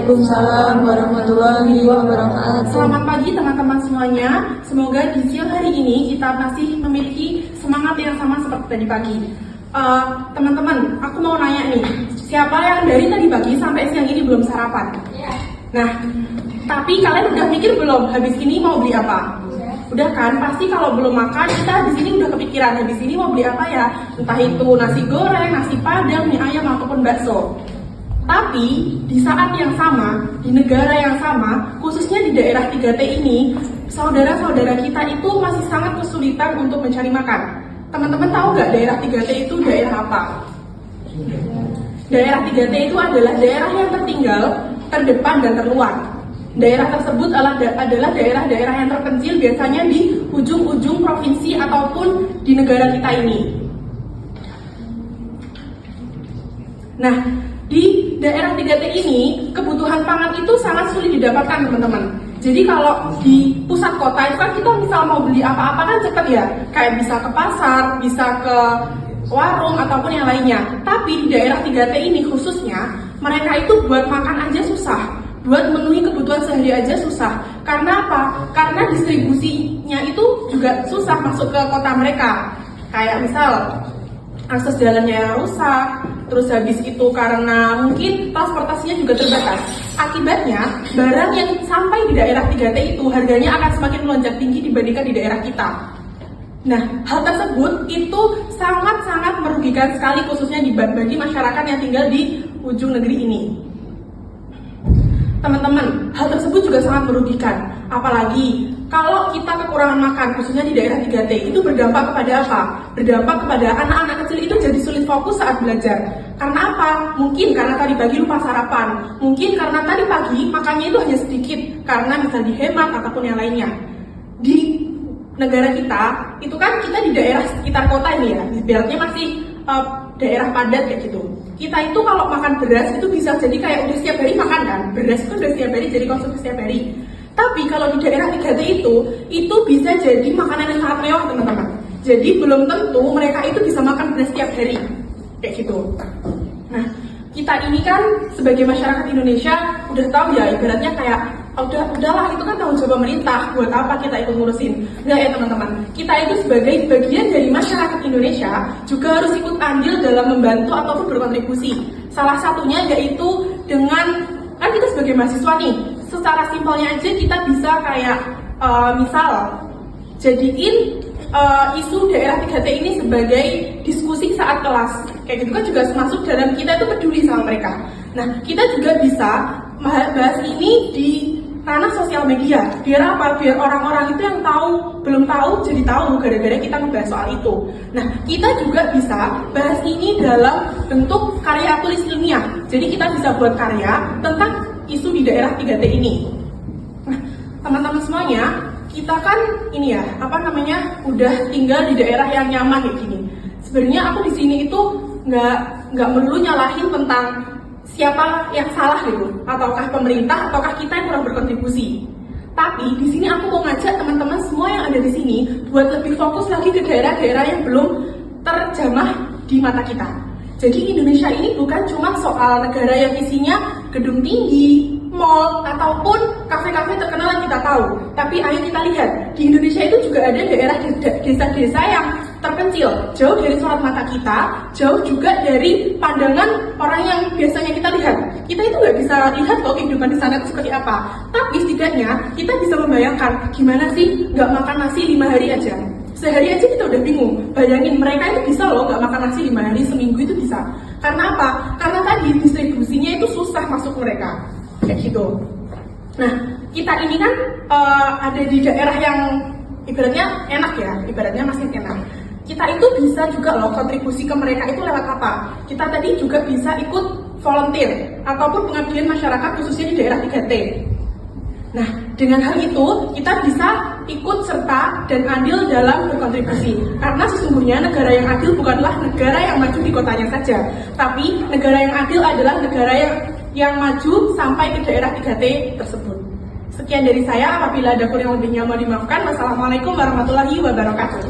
Waalaikumsalam warahmatullahi wabarakatuh. Selamat pagi teman-teman semuanya. Semoga di siang hari ini kita masih memiliki semangat yang sama seperti tadi pagi. Teman-teman, aku mau nanya nih, siapa yang dari tadi pagi sampai siang ini belum sarapan? Nah, tapi kalian udah mikir belum habis ini mau beli apa? Udah kan? Pasti kalau belum makan kita di sini udah kepikiran habis ini mau beli apa ya? Entah itu nasi goreng, nasi padang, mie ayam ataupun bakso. Tapi di saat yang sama, di negara yang sama, khususnya di daerah 3T ini, saudara-saudara kita itu masih sangat kesulitan untuk mencari makan. Teman-teman tahu nggak daerah 3T itu daerah apa? Daerah 3T itu adalah daerah yang tertinggal, terdepan, dan terluar. Daerah tersebut adalah daerah-daerah yang terpencil, biasanya di ujung-ujung provinsi ataupun di negara kita ini. Nah, di daerah 3T ini, kebutuhan pangan itu sangat sulit didapatkan, teman-teman. Jadi kalau di pusat kota itu kan kita misal mau beli apa-apa kan cepet ya, kayak bisa ke pasar, bisa ke warung ataupun yang lainnya. Tapi di daerah 3T ini khususnya, mereka itu buat makan aja susah, buat memenuhi kebutuhan sehari aja susah. Karena apa? Karena distribusinya itu juga susah masuk ke kota mereka. Kayak misal akses jalannya rusak, terus habis itu karena mungkin transportasinya juga terbatas. Akibatnya, barang yang sampai di daerah 3T itu harganya akan semakin melonjak tinggi dibandingkan di daerah kita. Nah, hal tersebut itu sangat-sangat merugikan sekali khususnya bagi masyarakat yang tinggal di ujung negeri ini. Teman-teman, hal tersebut juga sangat merugikan. Apalagi kalau kita kekurangan makan, khususnya di daerah 3T, itu berdampak kepada apa? Berdampak kepada anak-anak kecil itu jadi sulit fokus saat belajar. Karena apa? Mungkin karena tadi pagi lupa sarapan. Mungkin karena tadi pagi makannya itu hanya sedikit, karena misal dihemat ataupun yang lainnya. Di negara kita, itu kan kita di daerah sekitar kota ini ya, ibaratnya masih daerah padat kayak gitu. Kita itu kalau makan beras itu bisa jadi kayak udah setiap hari makan kan, beras itu udah setiap hari jadi konsumsi setiap hari. Tapi kalau di daerah 3T itu bisa jadi makanan yang sangat mewah, teman-teman. Jadi belum tentu mereka itu bisa makan beras setiap hari kayak gitu. Nah, kita ini kan sebagai masyarakat Indonesia udah tahu ya, ibaratnya kayak udahlah itu kan tanggung jawab pemerintah, buat apa kita ikut ngurusin? Enggak ya teman-teman, kita itu sebagai bagian dari masyarakat Indonesia juga harus ikut andil dalam membantu ataupun berkontribusi. Salah satunya yaitu dengan, kan kita sebagai mahasiswa nih, secara simpelnya aja kita bisa kayak misal jadiin isu daerah 3T ini sebagai diskusi saat kelas. Kayak gitu kan juga masuk dalam kita itu peduli sama mereka. Nah, kita juga bisa bahas ini di ranah sosial media. Biar apa? Biar orang-orang itu yang belum tahu jadi tahu gara-gara kita ngebahas soal itu. Nah, kita juga bisa bahas ini dalam bentuk karya tulis ilmiah. Jadi kita bisa buat karya tentang isu di daerah 3T ini. Nah, teman-teman semuanya, kita kan ini ya, udah tinggal di daerah yang nyaman kayak gini. Sebenarnya aku di sini itu nggak melulu nyalahin tentang siapa yang salah gitu, ataukah pemerintah, ataukah kita yang kurang berkontribusi. Tapi di sini aku mau ngajak teman-teman semua yang ada di sini buat lebih fokus lagi ke daerah-daerah yang belum terjamah di mata kita. Jadi Indonesia ini bukan cuma soal negara yang isinya gedung tinggi, mall, ataupun kafe-kafe terkenal yang kita tahu. Tapi ayo kita lihat, di Indonesia itu juga ada daerah desa-desa yang terpencil, jauh dari sorot mata kita, jauh juga dari pandangan orang yang biasanya kita lihat. Kita itu nggak bisa lihat loh kehidupan di sana itu seperti apa. Tapi setidaknya kita bisa membayangkan gimana sih nggak makan nasi 5 hari aja. Sehari aja kita udah bingung. Bayangin mereka itu bisa loh nggak makan nasi 5 hari, seminggu itu bisa. Karena apa? Karena tadi distribusinya itu susah masuk mereka. Kayak gitu. Nah, kita ini kan ada di daerah yang ibaratnya enak ya, ibaratnya masih enak. Kita itu bisa juga loh kontribusi ke mereka itu lewat apa? Kita tadi juga bisa ikut volunteer ataupun pengabdian masyarakat khususnya di daerah 3T. Nah, dengan hal itu kita bisa ikut serta dan adil dalam berkontribusi. Karena sesungguhnya negara yang adil bukanlah negara yang maju di kotanya saja, tapi negara yang adil adalah negara yang maju sampai ke daerah 3T tersebut. Sekian dari saya, apabila ada kurang lebihnya mohon dimaafkan. Wassalamualaikum warahmatullahi wabarakatuh.